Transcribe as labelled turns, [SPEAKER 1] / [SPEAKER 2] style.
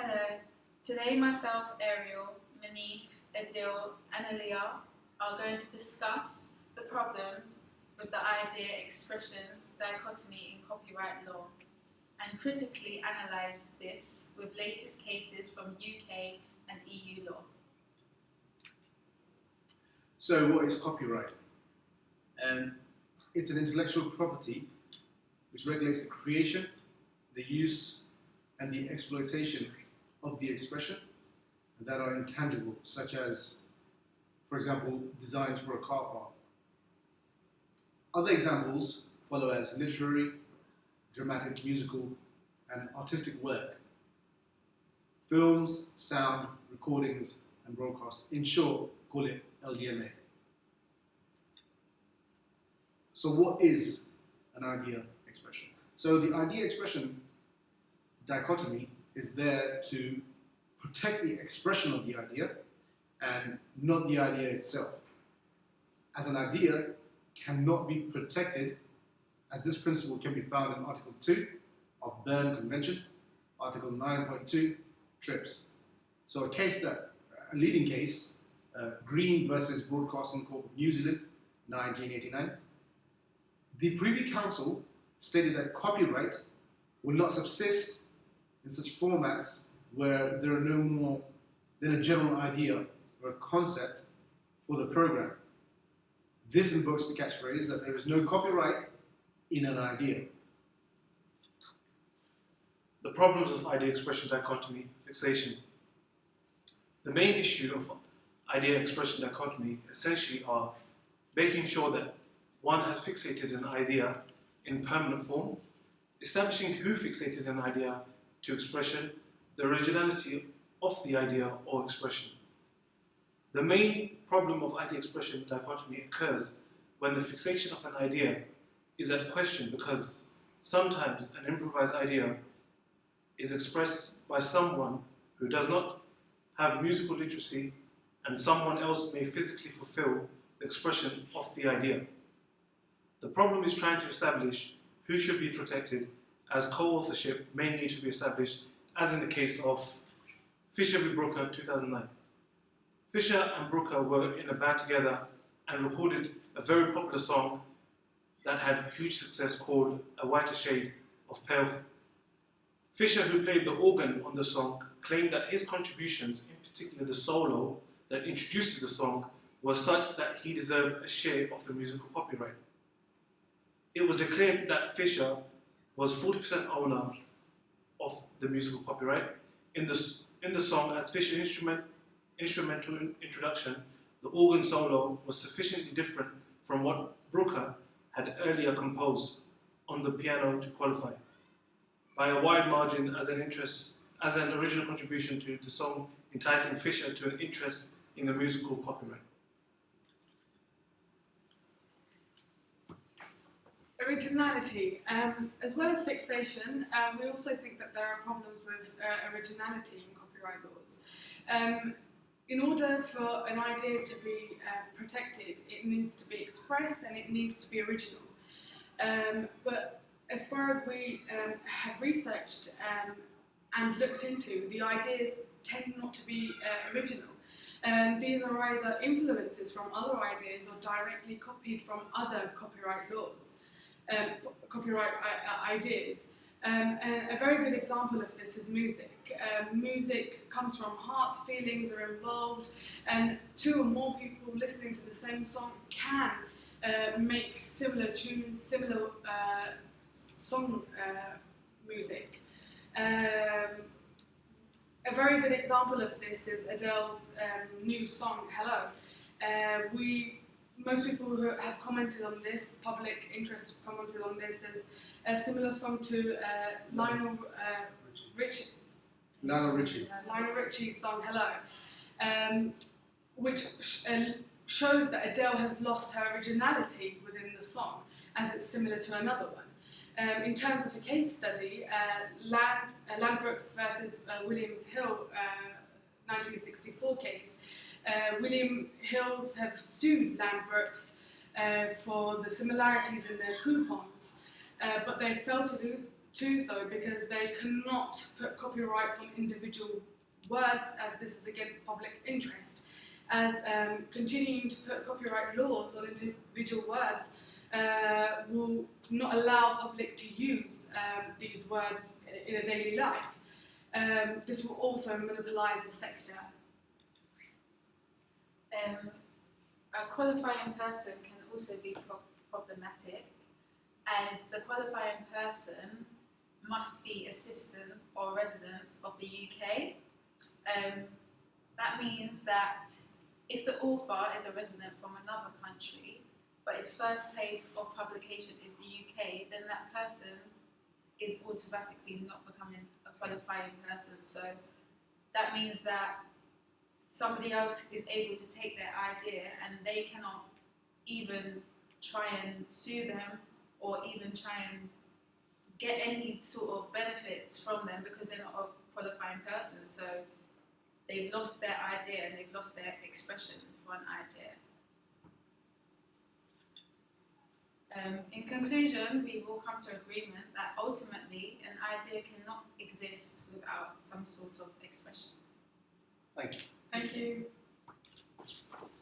[SPEAKER 1] Hello. Today myself, Ariel, Manif, Adil and Aliyah are going to discuss the problems with the idea-expression dichotomy in copyright law and critically analyse this with latest cases from UK and EU law.
[SPEAKER 2] So what is copyright? It's an intellectual property which regulates the creation, the use and the exploitation of the expression that are intangible, such as, for example, designs for a car part. Other examples follow as literary, dramatic, musical and artistic work, films, sound, recordings and broadcast. In short, call it LDMA. So what is an idea expression? So the idea expression dichotomy is there to protect the expression of the idea and not the idea itself. As an idea cannot be protected, as this principle can be found in Article 2 of Berne Convention, Article 9.2, TRIPS. So a leading case, Green versus Broadcasting Corp of New Zealand, 1989. The Privy Council stated that copyright will not subsist in such formats where there are no more than a general idea or a concept for the program. This invokes the catchphrase that there is no copyright in an idea.
[SPEAKER 3] The problems of idea expression dichotomy fixation. The main issue of idea expression dichotomy essentially are making sure that one has fixated an idea in permanent form, establishing who fixated an idea to expression, the originality of the idea or expression. The main problem of idea expression dichotomy occurs when the fixation of an idea is at question, because sometimes an improvised idea is expressed by someone who does not have musical literacy and someone else may physically fulfill the expression of the idea. The problem is trying to establish who should be protected, as co-authorship may need to be established, as in the case of Fisher v. Brooker 2009. Fisher and Brooker were in a band together and recorded a very popular song that had huge success called A Whiter Shade of Pale. Fisher, who played the organ on the song, claimed that his contributions, in particular the solo that introduces the song, were such that he deserved a share of the musical copyright. It was declared that Fisher was 40% owner of the musical copyright. In the song, as Fisher's instrumental introduction, the organ solo was sufficiently different from what Brooker had earlier composed on the piano to qualify by a wide margin as an original contribution to the song, entitling Fisher to an interest in the musical copyright.
[SPEAKER 4] Originality. As well as fixation, we also think that there are problems with originality in copyright laws. In order for an idea to be protected, it needs to be expressed and it needs to be original. But as far as we have researched and looked into, the ideas tend not to be original. These are either influences from other ideas or directly copied from other copyright laws. Copyright ideas. And a very good example of this is music. Music comes from heart, feelings are involved, and two or more people listening to the same song can make similar tunes, similar song music. A very good example of this is Adele's new song, Hello. Most people who have commented on this, public interest have commented on this, as a similar song to Lionel Richie's song Hello, which shows that Adele has lost her originality within the song, as it's similar to another one. In terms of a case study, Ladbrokes versus Williams Hill 1964 case, William Hills have sued Ladbrokes for the similarities in their coupons, but they failed do so because they cannot put copyrights on individual words, as this is against public interest, as continuing to put copyright laws on individual words will not allow public to use these words in a daily life. This will also monopolise the sector.
[SPEAKER 1] A qualifying person can also be problematic, as the qualifying person must be a citizen or resident of the UK. That means that if the author is a resident from another country, but his first place of publication is the UK, then that person is automatically not becoming a qualifying person. So that means that somebody else is able to take their idea and they cannot even try and sue them or even try and get any sort of benefits from them because they're not a qualifying person. So they've lost their idea and they've lost their expression for an idea. In conclusion, we will come to agreement that ultimately an idea cannot exist without some sort of expression.
[SPEAKER 2] Thank you.
[SPEAKER 4] Thank you.